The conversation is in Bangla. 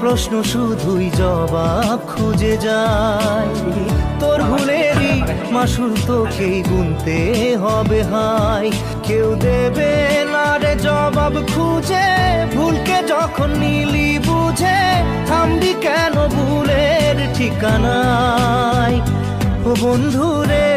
প্রশ্ন শুধুই জবাব খুঁজে যায়। তোর ভুলেরই মাসুল তোকেই গুনতে হবে হাই। কেউ দেবে না রে জবাব খুঁজে, ভুলকে যখন নিলি বুঝে থামবি কেন ভুলের ঠিকানায়। ও বন্ধু রে